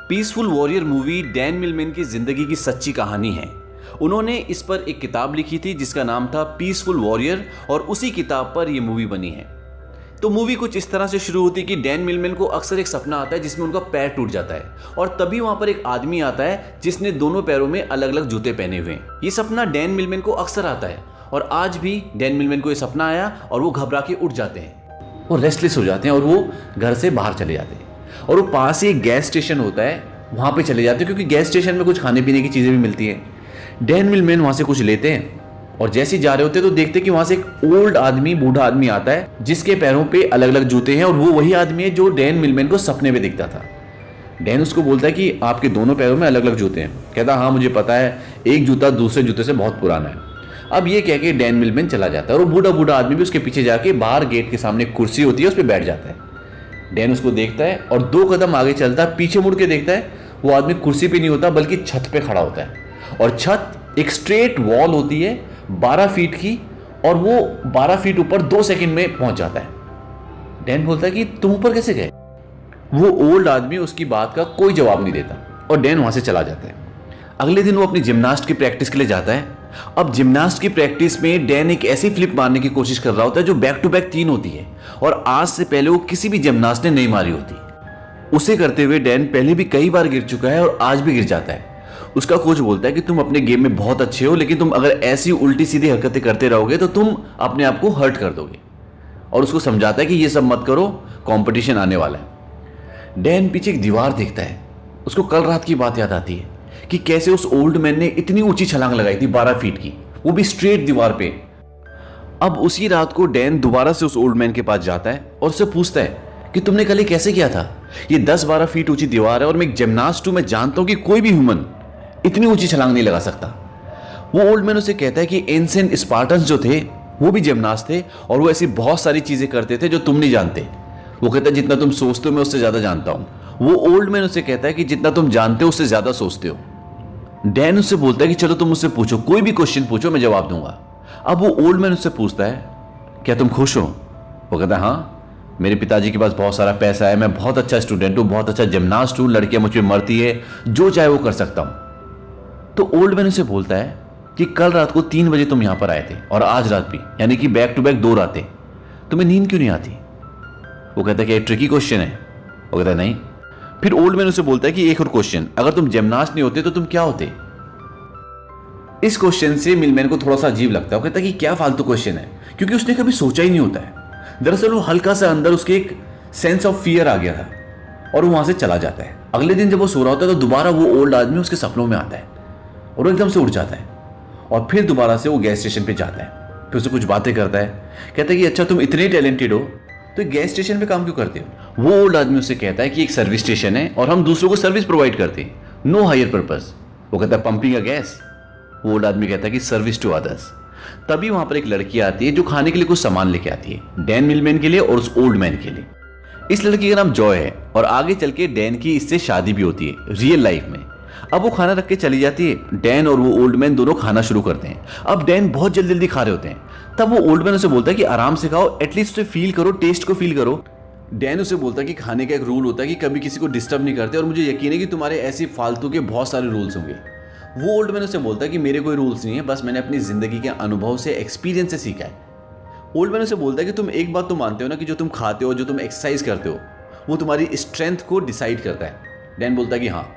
Peaceful warrior movie Dan Milman की जिंदगी की सच्ची कहानी है। उन्होंने इस पर एक किताब लिखी थी जिसका नाम था पीसफुल वॉरियर और उसी किताब पर यह मूवी बनी है। तो मूवी कुछ इस तरह से शुरू होती है कि डैन मिलमैन को अक्सर एक सपना आता है जिसमें उनका पैर टूट जाता है और तभी वहां पर एक आदमी आता है जिसने दोनों पैरों में अलग अलग जूते पहने हुए हैं। ये सपना डैन मिलमैन को अक्सर आता है और आज भी डैन मिलमैन को ये सपना आया और वो घबरा के उठ जाते हैं, वो रेस्टलेस हो जाते हैं और वो घर से बाहर चले जाते हैं और वो पास ही एक गैस स्टेशन होता है वहाँ पे चले जाते हैं क्योंकि गैस स्टेशन में कुछ खाने पीने की चीज़ें भी मिलती हैं। डैन मिलमैन वहाँ से कुछ लेते हैं और जैसे ही जा रहे होते हैं तो देखते हैं कि वहाँ से एक ओल्ड आदमी, बूढ़ा आदमी आता है जिसके पैरों पे अलग अलग जूते हैं और वो वही आदमी है जो डैन मिलमैन को सपने में दिखता था। डैन उसको बोलता है कि आपके दोनों पैरों में अलग अलग जूते हैं। कहता हाँ मुझे पता है, एक जूता दूसरे जूते से बहुत पुराना है। अब ये कह के डैन मिलमैन चला जाता है और वो बूढ़ा बूढ़ा आदमी भी उसके पीछे जाके बाहर गेट के सामने एक कुर्सी होती है उस पर बैठ जाता है। डैन उसको देखता है और 2 कदम आगे चलता है, पीछे मुड़ के देखता है वो आदमी कुर्सी पे नहीं होता बल्कि छत पे खड़ा होता है और छत एक स्ट्रेट वॉल होती है 12 फीट की और वो 12 फीट ऊपर 2 सेकंड में पहुंच जाता है। डैन बोलता है कि तुम ऊपर कैसे गए? वो ओल्ड आदमी उसकी बात का कोई जवाब नहीं देता और डैन वहां से चला जाता है। अगले दिन वो अपनी जिम्नास्ट की प्रैक्टिस के लिए जाता है। अब जिम्नास्ट की प्रैक्टिस में डैन एक ऐसी फ्लिप मारने की कोशिश कर रहा होता है जो बैक टू बैक 3 होती है और आज से पहले वो किसी भी जिम्नास्ट ने नहीं मारी होती। उसे करते हुए डैन पहले भी कई बार गिर चुका है और आज भी गिर जाता है। उसका कोच बोलता है कि तुम अपने गेम में बहुत अच्छे हो लेकिन तुम अगर ऐसी उल्टी सीधी हरकतें करते रहोगे तो तुम अपने आप को हर्ट कर दोगे और उसको समझाता है कि ये सब मत करो, कंपटीशन आने वाला है। डैन पीछे एक दीवार देखता है, उसको कल रात की बात याद आती है कि कैसे उस ओल्ड मैन ने इतनी ऊंची छलांग लगाई थी 12 फीट की, वो भी स्ट्रेट दीवार पे। अब उसी रात को डैन दोबारा से उस ओल्ड मैन के पास जाता है और उससे पूछता है कि तुमने कल ये कैसे किया था? ये 10-12 फीट ऊंची दीवार है और मैं एक जिम्नास्ट हूं, मैं जानता हूं कि कोई भी ह्यूमन इतनी ऊंची छलांग नहीं लगा सकता। वो ओल्ड मैन उसे कहता है कि एंशिएंट स्पार्टन्स जो थे वो भी जिम्नास्ट थे और वो ऐसी बहुत सारी चीजें करते थे जो तुम नहीं जानते। वो कहता है जितना तुम सोचते हो मैं उससे ज्यादा जानता हूं। वो ओल्ड मैन उसे कहता है कि जितना तुम जानते हो उससे ज्यादा सोचते हो। डैन उससे बोलता है कि चलो तुम मुझसे पूछो, कोई भी क्वेश्चन पूछो, मैं जवाब दूंगा। अब वो ओल्ड मैन उससे पूछता है क्या तुम खुश हो? वो कहता है हाँ, मेरे पिताजी के पास बहुत सारा पैसा है, मैं बहुत अच्छा स्टूडेंट हूँ, बहुत अच्छा जिम्नास्ट हूँ, लड़कियां मुझ पर मरती है, जो चाहे वो कर सकता हूँ। तो ओल्ड मैन उसे बोलता है कि कल रात को 3 बजे तुम यहां पर आए थे और आज रात भी, यानी कि बैक टू बैक 2 रातें, तुम्हें नींद क्यों नहीं आती? वो कहता है कि एक ट्रिकी क्वेश्चन है। वो कहता है नहीं। फिर ओल्ड मैन उसे बोलता है कि एक और क्वेश्चन, अगर तुम जिम्नास्ट नहीं होते तो तुम क्या होते? इस क्वेश्चन से मिलमैन को थोड़ा सा अजीब लगता है। वो कहता है कि क्या फालतू क्वेश्चन है, क्योंकि उसने कभी सोचा ही नहीं होता है। दरअसल वो हल्का सा अंदर उसके एक सेंस ऑफ फियर आ गया था और वो वहां से चला जाता है। अगले दिन जब वो सो रहा होता है तो दोबारा वो ओल्ड आदमी उसके सपनों में आता है और वो एकदम से उठ जाता है और फिर दोबारा से वो गैस स्टेशन पे जाता है। फिर उससे कुछ बातें करता है, कहता है कि अच्छा तुम इतने टैलेंटेड हो तो गैस स्टेशन पे काम क्यों करते हो? वो ओल्ड आदमी उससे कहता है कि एक सर्विस स्टेशन है और हम दूसरों को सर्विस प्रोवाइड करते हैं, नो हायर पर्पस। वो कहता है पंपिंग अ गैस। वो ओल्ड आदमी कहता है कि सर्विस टू अदर्स। तभी वहां पर एक लड़की आती है जो खाने के लिए कुछ सामान लेके आती है, डैन मिलमैन के लिए और उस ओल्ड मैन के लिए। इस लड़की का नाम जॉय है और आगे चल के डैन की इससे शादी भी होती है रियल लाइफ में। अब वो खाना रख के चली जाती है। डैन और वो ओल्ड मैन दोनों खाना शुरू करते हैं। अब डैन बहुत जल्दी जल्दी खा रहे होते हैं। तब वो ओल्ड मैन उसे बोलता है कि आराम से खाओ, एटलीस्ट उसे फील करो, टेस्ट को फील करो। डैन उसे बोलता है कि खाने का एक रूल होता है कि कभी किसी को डिस्टर्ब नहीं करते और मुझे यकीन है कि तुम्हारे ऐसे फालतू के बहुत सारे रूल्स होंगे। वो ओल्ड मैन उसे बोलता है कि मेरे कोई रूल्स नहीं है, बस मैंने अपनी जिंदगी के अनुभव से, एक्सपीरियंस से सीखा है। ओल्ड मैन उसे बोलता है कि तुम एक बात तो मानते हो ना कि जो तुम खाते हो, जो तुम एक्सरसाइज करते हो, वो तुम्हारी स्ट्रेंथ को डिसाइड करता है। डैन बोलता है कि हाँ।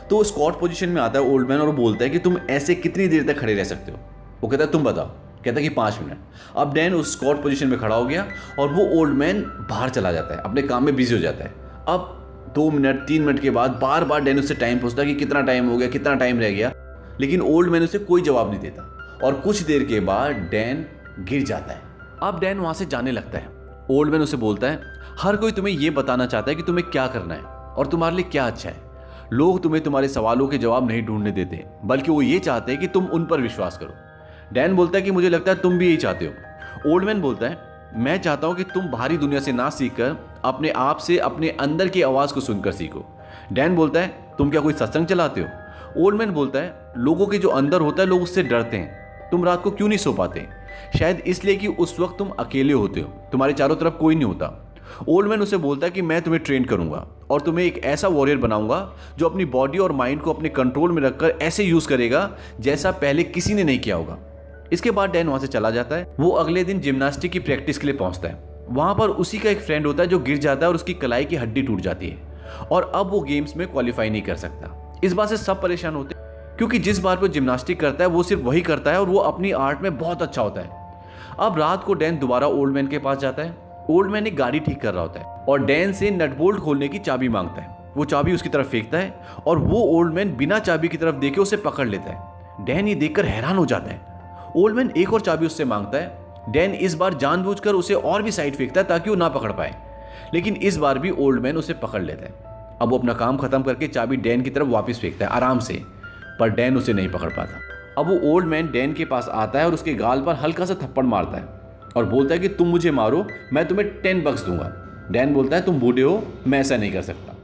तो स्क्वाट पोजीशन में आता है ओल्ड मैन और बोलता है कि तुम ऐसे कितनी देर तक खड़े रह सकते हो? वो कहता है तुम बताओ। कहता है कि 5 मिनट। अब डैन उस स्क्वाट पोजीशन में खड़ा हो गया और वो ओल्ड मैन बाहर चला जाता है, अपने काम में बिजी हो जाता है। अब 2 मिनट 3 मिनट के बाद बार बार डैन उससे टाइम पूछता है कि कितना टाइम हो गया, कितना टाइम रह गया, लेकिन ओल्ड मैन उसे कोई जवाब नहीं देता और कुछ देर के बाद डैन गिर जाता है। अब डैन वहां से जाने लगता है। ओल्ड मैन उसे बोलता है हर कोई तुम्हें यह बताना चाहता है कि तुम्हें क्या करना है और तुम्हारे लिए क्या अच्छा है। लोग तुम्हें तुम्हारे सवालों के जवाब नहीं ढूंढने देते, बल्कि वो ये चाहते हैं कि तुम उन पर विश्वास करो। डैन बोलता है कि मुझे लगता है तुम भी यही चाहते हो। ओल्ड मैन बोलता है मैं चाहता हूं कि तुम बाहरी दुनिया से ना सीखकर अपने आप से अपने अंदर की आवाज को सुनकर सीखो। डैन बोलता है तुम क्या कोई सत्संग चलाते हो? ओल्ड मैन बोलता है लोगों के जो अंदर होता है लोग उससे डरते हैं। तुम रात को क्यों नहीं सो पाते? शायद इसलिए कि उस वक्त तुम अकेले होते हो, तुम्हारे चारों तरफ कोई नहीं होता। ओल्ड मैन उसे बोलता है कि मैं तुम्हें ट्रेन करूंगा और तुम्हें एक ऐसा वॉरियर बनाऊंगा जो अपनी बॉडी और माइंड को अपने कंट्रोल में रखकर ऐसे यूज करेगा जैसा पहले किसी ने नहीं किया होगा। इसके बाद डैन वहां से चला जाता है। वो अगले दिन जिम्नास्टिक की प्रैक्टिस के लिए पहुंचता है। वहां पर उसी का एक फ्रेंड होता है जो गिर जाता है और उसकी कलाई की हड्डी टूट जाती है और अब वो गेम्स में क्वालिफाई नहीं कर सकता। इस बात से सब परेशान होते हैं क्योंकि जिस बार वो जिम्नास्टिक करता है वो सिर्फ वही करता है और वो अपनी आर्ट में बहुत अच्छा होता है। अब रात को डैन दोबारा ओल्ड मैन के पास जाता है। ओल्ड मैन एक गाड़ी ठीक कर रहा होता है और डैन से नट बोल्ट खोलने की चाबी मांगता है। वो चाबी उसकी तरफ फेंकता है और वो ओल्ड मैन बिना चाबी की तरफ देखे उसे पकड़ लेता है। डैन ये देखकर हैरान हो जाता है। ओल्ड मैन एक और चाबी उससे मांगता है। डैन इस बार जानबूझकर उसे और भी साइड फेंकता है ताकि वो ना पकड़ पाए, लेकिन इस बार भी ओल्ड मैन उसे पकड़ लेता है। अब वो अपना काम खत्म करके चाबी डैन की तरफ वापस फेंकता है आराम से, पर डैन उसे नहीं पकड़ पाता। अब वो ओल्ड मैन डैन के पास आता है और उसके गाल पर हल्का सा थप्पड़ मारता है और बोलता है कि तुम मुझे मारो, मैं तुम्हें 10 बक्स दूंगा। डैन बोलता है तुम बूढ़े हो, मैं ऐसा नहीं कर सकता,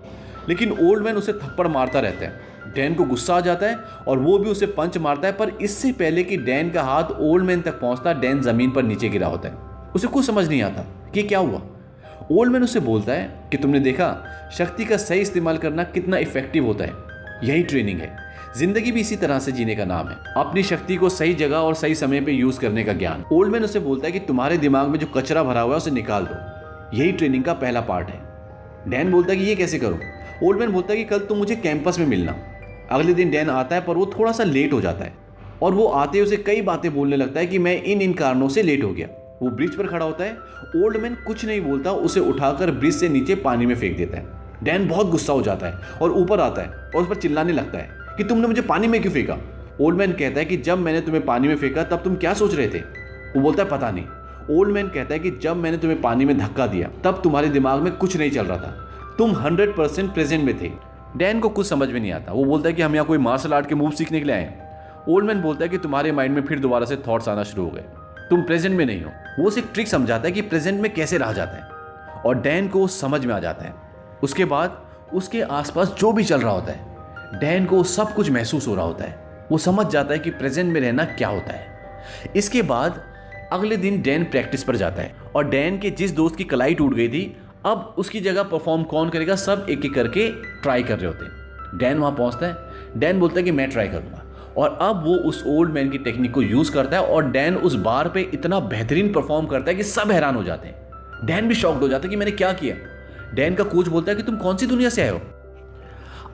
लेकिन ओल्ड मैन उसे थप्पड़ मारता रहता है। डैन को गुस्सा आ जाता है और वो भी उसे पंच मारता है, पर इससे पहले कि डैन का हाथ ओल्ड मैन तक पहुंचता, डैन जमीन पर नीचे गिरा होता है। उसे कुछ समझ नहीं आता कि क्या हुआ। ओल्ड मैन उसे बोलता है कि तुमने देखा शक्ति का सही इस्तेमाल करना कितना इफेक्टिव होता है, यही ट्रेनिंग है। जिंदगी भी इसी तरह से जीने का नाम है, अपनी शक्ति को सही जगह और सही समय पे यूज करने का ज्ञान। ओल्ड मैन उसे बोलता है कि तुम्हारे दिमाग में जो कचरा भरा हुआ है उसे निकाल दो, यही ट्रेनिंग का पहला पार्ट है। डैन बोलता है कि ये कैसे करूं? ओल्ड मैन बोलता है कि कल तुम मुझे कैंपस में मिलना। अगले दिन डैन आता है पर वो थोड़ा सा लेट हो जाता है और वो आते ही उसे कई बातें बोलने लगता है कि मैं इन कारणों से लेट हो गया। वो ब्रिज पर खड़ा होता है। ओल्ड मैन कुछ नहीं बोलता, उसे उठाकर ब्रिज से नीचे पानी में फेंक देता है। डैन बहुत गुस्सा हो जाता है और ऊपर आता है और उस पर चिल्लाने लगता है कि तुमने मुझे पानी में क्यों फेंका? ओल्ड मैन कहता है कि जब मैंने तुम्हें पानी में फेंका तब तुम क्या सोच रहे थे? वो बोलता है पता नहीं। ओल्ड मैन कहता है कि जब मैंने तुम्हें पानी में धक्का दिया तब तुम्हारे दिमाग में कुछ नहीं चल रहा था, तुम 100% प्रेजेंट में थे। डैन को कुछ समझ में नहीं आता। वो बोलता है कि हम यहाँ कोई मार्शल आर्ट के मूव सीखने के लिए आए हैं। ओल्ड मैन बोलता है कि तुम्हारे माइंड में फिर दोबारा से थॉट्स आना शुरू हो गए, तुम प्रेजेंट में नहीं हो। वो उसे एक ट्रिक समझाता है कि प्रेजेंट में कैसे रहा जाता है और डैन को समझ में आ जाता है। उसके बाद उसके आसपास जो भी चल रहा होता है डैन को सब कुछ महसूस हो रहा होता है। वो समझ जाता है कि प्रेजेंट में रहना क्या होता है। इसके बाद अगले दिन डैन प्रैक्टिस पर जाता है और डैन के जिस दोस्त की कलाई टूट गई थी अब उसकी जगह परफॉर्म कौन करेगा, सब एक एक करके ट्राई कर रहे होते हैं। डैन वहाँ पहुँचता है। डैन बोलता है कि मैं ट्राई करूँगा और अब वो उस ओल्ड मैन की टेक्निक को यूज़ करता है और डैन उस बार पे इतना बेहतरीन परफॉर्म करता है कि सब हैरान हो जाते हैं। डैन भी शॉक्ड हो जाता है कि मैंने क्या किया। डैन का कोच बोलता है कि तुम कौन सी दुनिया से आए हो?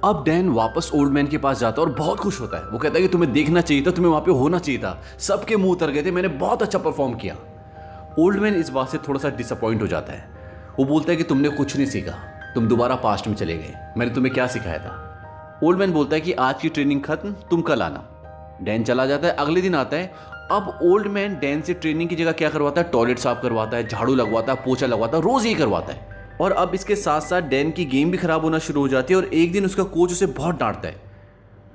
अब डैन वापस ओल्ड मैन के पास जाता है और बहुत खुश होता है। वो कहता है कि तुम्हें देखना चाहिए था, तुम्हें वहाँ पे होना चाहिए था, सबके मुंह उतर गए थे, मैंने बहुत अच्छा परफॉर्म किया। ओल्ड मैन इस बात से थोड़ा सा डिसअपॉइंट हो जाता है। वो बोलता है कि तुमने कुछ नहीं सीखा, तुम दोबारा पास्ट में चले गए, मैंने तुम्हें क्या सिखाया था? ओल्ड मैन बोलता है कि आज की ट्रेनिंग खत्म, तुम कल आना। डैन चला जाता है। अगले दिन आता है। अब ओल्ड मैन डैन से ट्रेनिंग की जगह क्या करवाता है? टॉयलेट साफ करवाता है, झाड़ू लगवाता है, पोछा लगवाता है, रोज यही करवाता है। और अब इसके साथ साथ डैन की गेम भी खराब होना शुरू हो जाती है और एक दिन उसका कोच उसे बहुत डांटता है।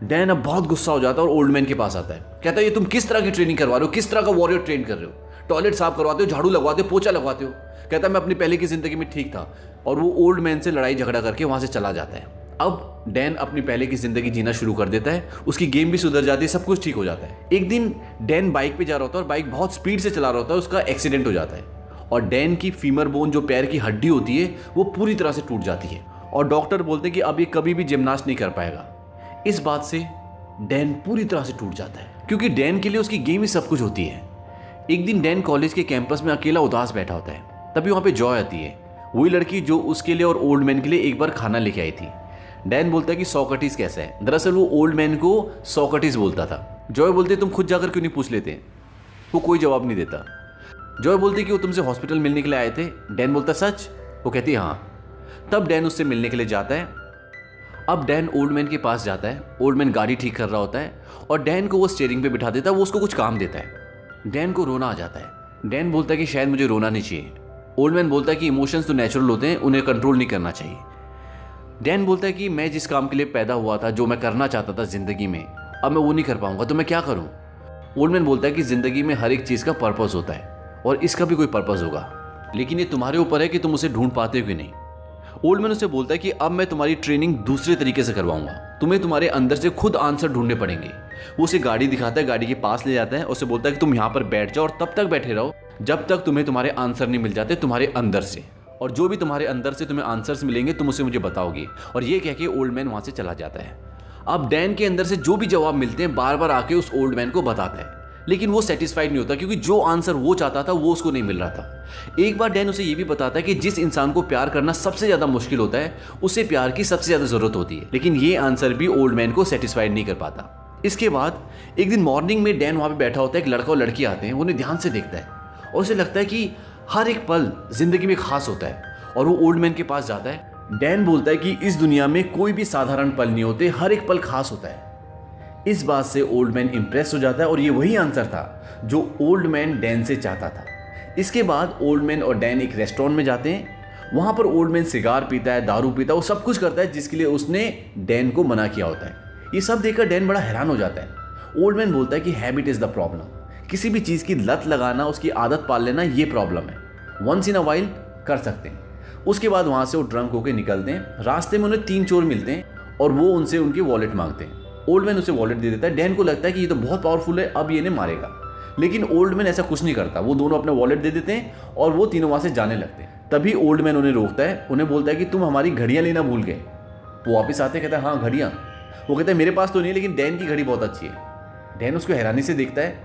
डैन अब बहुत गुस्सा हो जाता है और ओल्ड मैन के पास आता है। कहता है ये तुम किस तरह की ट्रेनिंग करवा रहे हो, किस तरह का वॉरियर ट्रेन कर रहे हो? टॉयलेट साफ करवाते हो, झाड़ू लगवाते हो, पोछा लगवाते हो। कहता है मैं अपनी पहले की जिंदगी में ठीक था। और वो ओल्ड मैन से लड़ाई झगड़ा करके वहां से चला जाता है। अब डैन अपनी पहले की जिंदगी जीना शुरू कर देता है। उसकी गेम भी सुधर जाती है, सब कुछ ठीक हो जाता है। एक दिन डैन बाइक पे जा रहा होता है और बाइक बहुत स्पीड से चला रहा होता है। उसका एक्सीडेंट हो जाता है और डैन की फीमर बोन, जो पैर की हड्डी होती है, वो पूरी तरह से टूट जाती है और डॉक्टर बोलते हैं कि अब ये कभी भी जिम्नास्ट नहीं कर पाएगा। इस बात से डैन पूरी तरह से टूट जाता है क्योंकि डैन के लिए उसकी गेम ही सब कुछ होती है। एक दिन डैन कॉलेज के कैंपस में अकेला उदास बैठा होता है। तभी वहाँ पे जॉय आती है, वही लड़की जो उसके लिए और ओल्ड मैन के लिए एक बार खाना लेके आई थी। डैन बोलता है कि सोक्रेटिस कैसा है? दरअसल वो ओल्ड मैन को सोक्रेटिस बोलता था। जॉय बोलते तुम खुद जाकर क्यों नहीं पूछ लेते? वो कोई जवाब नहीं देता। जॉय बोलती कि वो तुमसे हॉस्पिटल मिलने के लिए आए थे। डैन बोलता सच? वो कहती है हाँ। तब डैन उससे मिलने के लिए जाता है। अब डैन ओल्ड मैन के पास जाता है। ओल्ड मैन गाड़ी ठीक कर रहा होता है और डैन को वो स्टीयरिंग पे बिठा देता है। वो उसको कुछ काम देता है। डैन को रोना आ जाता है। डैन बोलता है कि शायद मुझे रोना नहीं चाहिए। ओल्ड मैन बोलता है कि इमोशंस तो नेचुरल होते हैं, उन्हें कंट्रोल नहीं करना चाहिए। डैन बोलता है कि मैं जिस काम के लिए पैदा हुआ था, जो मैं करना चाहता था जिंदगी में, अब मैं वो नहीं कर पाऊंगा, तो मैं क्या करूं? ओल्ड मैन बोलता है कि जिंदगी में हर एक चीज़ का पर्पस होता है और इसका भी कोई पर्पस होगा, लेकिन ये तुम्हारे ऊपर है कि तुम उसे ढूंढ पाते हो कि नहीं। ओल्ड मैन उसे बोलता है कि अब मैं तुम्हारी ट्रेनिंग दूसरे तरीके से करवाऊंगा, तुम्हें तुम्हारे अंदर से खुद आंसर ढूंढने पड़ेंगे। वो उसे गाड़ी दिखाता है, गाड़ी के पास ले जाता है, उसे बोलता है कि तुम यहाँ पर बैठ जाओ और तब तक बैठे रहो जब तक तुम्हें तुम्हारे आंसर नहीं मिल जाते तुम्हारे अंदर से। और जो भी तुम्हारे अंदर से तुम्हें आंसर्स मिलेंगे तुम उसे मुझे बताओगे। और ये कह के ओल्ड मैन वहाँ से चला जाता है। अब डैन के अंदर से जो भी जवाब मिलते हैं बार बार आके उस ओल्ड मैन को बताता है, लेकिन वो सेटिस्फाइड नहीं होता क्योंकि जो आंसर वो चाहता था वो उसको नहीं मिल रहा था। एक बार डैन उसे ये भी बताता है कि जिस इंसान को प्यार करना सबसे ज़्यादा मुश्किल होता है उसे प्यार की सबसे ज़्यादा ज़रूरत होती है, लेकिन ये आंसर भी ओल्ड मैन को सेटिस्फाइड नहीं कर पाता। इसके बाद एक दिन मॉर्निंग में डैन वहाँ पे बैठा होता है, एक लड़का और लड़की आते हैं, वो उन्हें ध्यान से देखता है और उसे लगता है कि हर एक पल जिंदगी में खास होता है और वो ओल्ड मैन के पास जाता है। डैन बोलता है कि इस दुनिया में कोई भी साधारण पल नहीं होते, हर एक पल खास होता है। इस बात से ओल्ड मैन इंप्रेस हो जाता है और ये वही आंसर था जो ओल्ड मैन डैन से चाहता था। इसके बाद ओल्ड मैन और डैन एक रेस्टोरेंट में जाते हैं। वहाँ पर ओल्ड मैन सिगार पीता है, दारू पीता है, वो सब कुछ करता है जिसके लिए उसने डैन को मना किया होता है। ये सब देखकर डैन बड़ा हैरान हो जाता है। ओल्ड मैन बोलता है कि हैबिट इज़ द प्रॉब्लम, किसी भी चीज़ की लत लगाना, उसकी आदत पाल लेना ये प्रॉब्लम है। वंस इन अ वाइल कर सकते हैं। उसके बाद वहाँ से वो ड्रंक होकर निकलते हैं। रास्ते में उन्हें 3 चोर मिलते हैं और वो उनसे उनकी वॉलेट मांगते हैं। ओल्ड मैन उसे वॉलेट दे देता है। डैन को लगता है कि ये तो बहुत पावरफुल है, अब ये इन्हें मारेगा, लेकिन ओल्ड मैन ऐसा कुछ नहीं करता। वो दोनों अपने वॉलेट दे देते हैं और वो तीनों वहाँ से जाने लगते हैं। तभी ओल्ड मैन उन्हें रोकता है, उन्हें बोलता है कि तुम हमारी घड़ियाँ लेना भूल गए। वो वापस आते कहता है हाँ घड़ियाँ। वो कहता है मेरे पास तो नहीं है, लेकिन डैन की घड़ी बहुत अच्छी है। डैन उसको हैरानी से देखता है,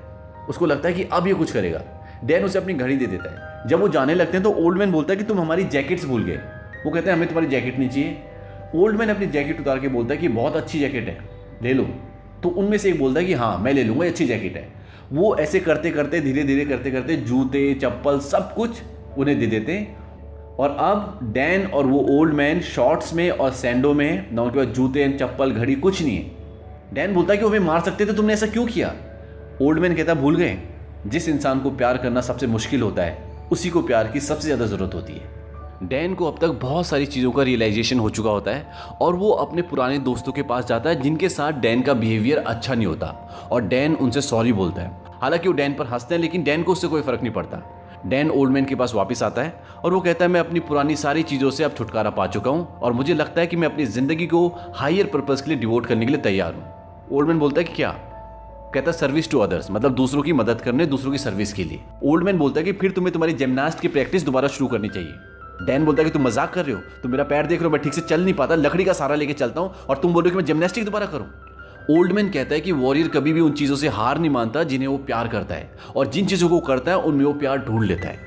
उसको लगता है कि अब ये कुछ करेगा। डैन उसे अपनी घड़ी दे देता है। जब वो जाने लगते हैं तो ओल्ड मैन बोलता है कि तुम हमारी जैकेट्स भूल गए। वो कहते हैं हमें तुम्हारी जैकेट नहीं चाहिए। ओल्ड मैन अपनी जैकेट उतार के बोलता है कि बहुत अच्छी जैकेट है, ले लो। तो उनमें से एक बोलता है कि हाँ मैं ले लूँगा, अच्छी जैकेट है। वो ऐसे करते करते धीरे धीरे करते करते जूते चप्पल सब कुछ उन्हें दे देते हैं। और अब डैन और वो ओल्ड मैन शॉर्ट्स में और सैंडो में हैं, ना उनके पास जूते चप्पल घड़ी कुछ नहीं है। डैन बोलता है कि वो हमें मार सकते थे, तुमने ऐसा क्यों किया? ओल्ड मैन कहता भूल गए, जिस इंसान को प्यार करना सबसे मुश्किल होता है उसी को प्यार की सबसे ज़्यादा ज़रूरत होती है। डैन को अब तक बहुत सारी चीज़ों का रियलाइजेशन हो चुका होता है और वो अपने पुराने दोस्तों के पास जाता है जिनके साथ डैन का बिहेवियर अच्छा नहीं होता और डैन उनसे सॉरी बोलता है। हालांकि वो डैन पर हंसते हैं, लेकिन डैन को उससे कोई फ़र्क नहीं पड़ता। डैन ओल्ड मैन के पास वापस आता है और वो कहता है मैं अपनी पुरानी सारी चीज़ों से अब छुटकारा पा चुका हूँ और मुझे लगता है कि मैं अपनी ज़िंदगी को हायर पर्पज़ के लिए डिवोट करने के लिए तैयार हूँ। ओल्ड मैन बोलता है कि क्या? कहता है सर्विस टू अदर्स, मतलब दूसरों की मदद करने, दूसरों की सर्विस के लिए। ओल्ड मैन बोलता है कि फिर तुम्हें तुम्हारी जिम्नास्ट की प्रैक्टिस दोबारा शुरू करनी चाहिए। डैन बोलता है कि तुम मजाक कर रहे हो, तुम मेरा पैर देख रहे हो, मैं ठीक से चल नहीं पाता, लकड़ी का सहारा लेके चलता हूँ और तुम बोल रहे हो कि मैं जिम्नास्टिक दोबारा करूँ। ओल्ड मैन कहता है कि वॉरियर कभी भी उन चीज़ों से हार नहीं मानता जिन्हें वो प्यार करता है और जिन चीज़ों को करता है उनमें वो प्यार ढूंढ लेता है।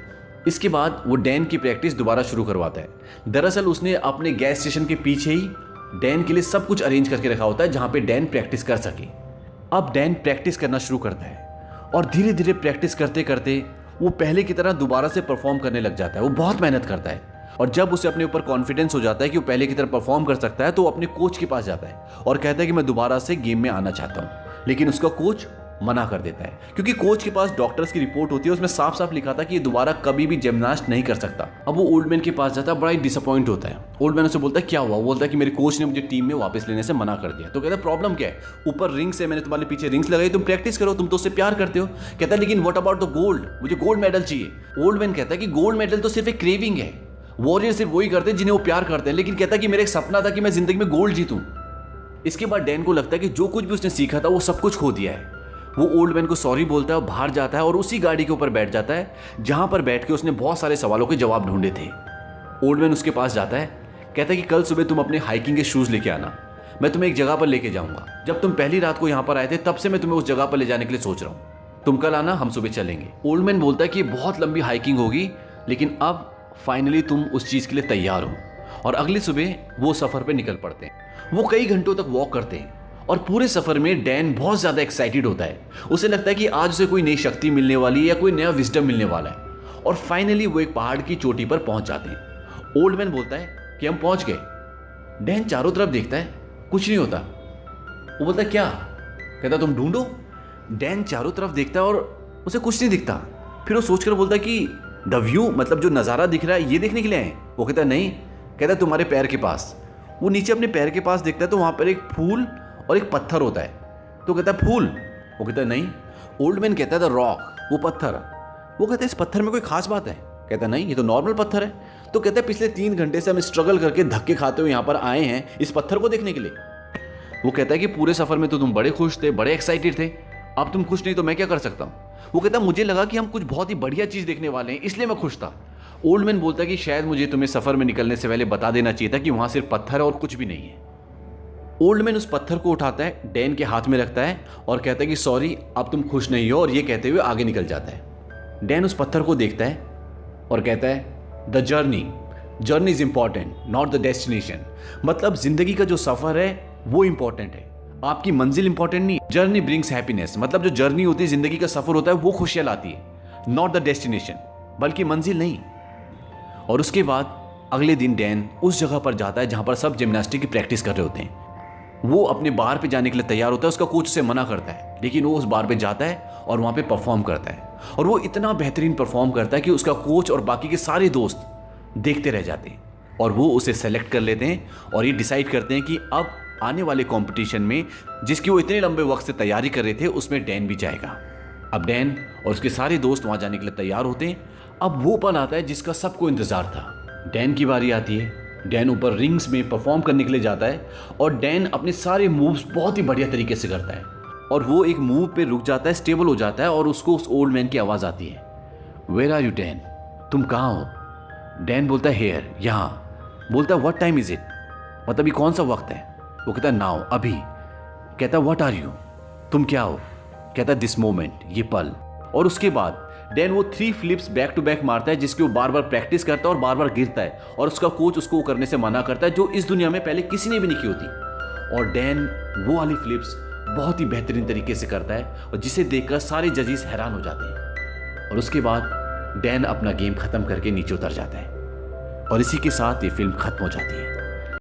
इसके बाद वो डैन की प्रैक्टिस दोबारा शुरू करवाता है। दरअसल उसने अपने गैस स्टेशन के पीछे ही डैन के लिए सब कुछ अरेंज करके रखा होता है जहाँ पे डैन प्रैक्टिस कर सके। अब डैन प्रैक्टिस करना शुरू करता है और धीरे धीरे प्रैक्टिस करते करते वो पहले की तरह दोबारा से परफॉर्म करने लग जाता है। वो बहुत मेहनत करता है और जब उसे अपने ऊपर कॉन्फिडेंस हो जाता है कि वो पहले की तरह परफॉर्म कर सकता है तो वो अपने कोच के पास जाता है और कहता है कि मैं दोबारा से गेम में आना चाहता हूँ, लेकिन उसका कोच मना कर देता है क्योंकि कोच के पास डॉक्टर्स की रिपोर्ट होती है, उसमें साफ साफ लिखा था कि ये दोबारा कभी भी जिम्नास्ट नहीं कर सकता। अब वो ओल्ड मैन के पास जाता है, बड़ा ही डिसअपॉइंट होता है। ओल्ड मैन उसे बोलता है क्या हुआ? वो बोलता है कि मेरे कोच ने मुझे टीम में वापस लेने से मना कर दिया। तो कहता है प्रॉब्लम क्या है? ऊपर रिंग्स है, मैंने तुम्हारे पीछे रिंग्स लगाई, तुम प्रैक्टिस करो, तुम तो उससे प्यार करते हो। कहता है लेकिन व्हाट अबाउट द गोल्ड, मुझे गोल्ड मेडल चाहिए। ओल्ड मैन कहता है कि गोल्ड मेडल तो सिर्फ एक क्रेविंग है, वॉरियर सिर्फ वही करते हैं जिन्हें वो प्यार करते हैं, लेकिन कहता है कि मेरा एक सपना था कि मैं जिंदगी में गोल्ड जीतूं। इसके बाद डैन को लगता है कि जो कुछ भी उसने सीखा था वो सब कुछ खो दिया है। वो ओल्ड मैन को सॉरी बोलता है और बाहर जाता है और उसी गाड़ी के ऊपर बैठ जाता है जहां पर बैठ के उसने बहुत सारे सवालों के जवाब ढूंढे थे। ओल्ड मैन उसके पास जाता है, कहता है कि कल सुबह तुम अपने हाइकिंग के शूज़ लेके आना, मैं तुम्हें एक जगह पर लेके जाऊंगा। जब तुम पहली रात को यहाँ पर आए थे तब से मैं तुम्हें उस जगह पर ले जाने के लिए सोच रहा हूँ, तुम कल आना, हम सुबह चलेंगे। ओल्ड मैन बोलता है कि बहुत लंबी हाइकिंग होगी, लेकिन अब फाइनली तुम उस चीज़ के लिए तैयार हो। और अगली सुबह वो सफ़र पर निकल पड़ते हैं। वो कई घंटों तक वॉक करते हैं और पूरे सफ़र में डैन बहुत ज़्यादा एक्साइटेड होता है। उसे लगता है कि आज उसे कोई नई शक्ति मिलने वाली है या कोई नया विजडम मिलने वाला है। और फाइनली वो एक पहाड़ की चोटी पर पहुंच जाते हैं। ओल्ड मैन बोलता है कि हम पहुंच गए। डैन चारों तरफ देखता है, कुछ नहीं होता। वो बोलता है क्या? कहता तुम ढूंढो। डैन चारों तरफ देखता है और उसे कुछ नहीं दिखता। फिर वो सोचकर बोलता है कि द व्यू, मतलब जो नज़ारा दिख रहा है ये देखने के लिए आए? वो कहता है नहीं। कहता तुम्हारे पैर के पास। वो नीचे अपने पैर के पास देखता है तो वहाँ पर एक फूल और एक पत्थर होता है। तो कहता है फूल? वो कहता है नहीं। ओल्ड मैन कहता है द रॉक, वो पत्थर। वो कहता है इस पत्थर में कोई खास बात है? कहता नहीं, ये तो नॉर्मल पत्थर है। तो कहता है पिछले 3 घंटे से हम स्ट्रगल करके धक्के खाते हुए यहाँ पर आए हैं इस पत्थर को देखने के लिए। वो कहता है कि पूरे सफ़र में तो तुम बड़े खुश थे, बड़े एक्साइटेड थे, अब तुम खुश नहीं तो मैं क्या कर सकता हूँ? वो कहता है मुझे लगा कि हम कुछ बहुत ही बढ़िया चीज़ देखने वाले हैं, इसलिए मैं खुश था। ओल्ड मैन बोलता है कि शायद मुझे तुम्हें सफ़र में निकलने से पहले बता देना चाहिए था कि वहाँ सिर्फ पत्थर है और कुछ भी नहीं है। ओल्ड मैन उस पत्थर को उठाता है, डैन के हाथ में रखता है और कहता है कि सॉरी, अब तुम खुश नहीं हो, और ये कहते हुए आगे निकल जाता है। डैन उस पत्थर को देखता है और कहता है the journey is important, not the destination. मतलब जिंदगी का जो सफ़र है वो इंपॉर्टेंट है, आपकी मंजिल इंपॉर्टेंट नहीं। जर्नी ब्रिंग्स हैप्पीनेस, मतलब जो जर्नी होती है, जिंदगी का सफ़र होता है, वो खुशियाँ लाती है, नॉट द डेस्टिनेशन, बल्कि मंजिल नहीं। और उसके बाद अगले दिन डैन उस जगह पर जाता है जहाँ पर सब जिम्नास्टिक की प्रैक्टिस कर रहे होते हैं। वो अपने बार पे जाने के लिए तैयार होता है, उसका कोच उसे मना करता है, लेकिन वो उस बार पे जाता है और वहाँ पे परफॉर्म करता है। और वो इतना बेहतरीन परफॉर्म करता है कि उसका कोच और बाकी के सारे दोस्त देखते रह जाते हैं और वो उसे सेलेक्ट कर लेते हैं और ये डिसाइड करते हैं कि अब आने वाले कंपटीशन में, जिसकी वो इतने लंबे वक्त से तैयारी कर रहे थे, उसमें डैन भी जाएगा। अब डैन और उसके सारे दोस्त वहाँ जाने के लिए तैयार होते हैं। अब वो पल आता है जिसका सबको इंतज़ार था। डैन की बारी आती है। डैन ऊपर रिंग्स में परफॉर्म करने के लिए जाता है और डैन अपने सारे मूव्स बहुत ही बढ़िया तरीके से करता है और वो एक मूव पे रुक जाता है, स्टेबल हो जाता है और उसको उस ओल्ड मैन की आवाज़ आती है, वेयर आर यू डैन, तुम कहाँ हो? डैन बोलता है हेयर, यहाँ। बोलता है व्हाट टाइम इज इट, मतलब ये कौन सा वक्त है? वो कहता है नाउ, अभी। कहता है व्हाट आर यू, तुम क्या हो? कहता है दिस मोमेंट, ये पल। और उसके बाद डैन वो 3 फ्लिप्स बैक टू बैक मारता है, जिसकी वो बार बार प्रैक्टिस करता है और बार बार गिरता है और उसका कोच उसको करने से मना करता है, जो इस दुनिया में पहले किसी ने भी नहीं की होती। और डैन वो वाली फ्लिप्स बहुत ही बेहतरीन तरीके से करता है और जिसे देखकर सारे जजेस हैरान हो जाते हैं। और उसके बाद डैन अपना गेम खत्म करके नीचे उतर जाता है और इसी के साथ ये फिल्म खत्म हो जाती है।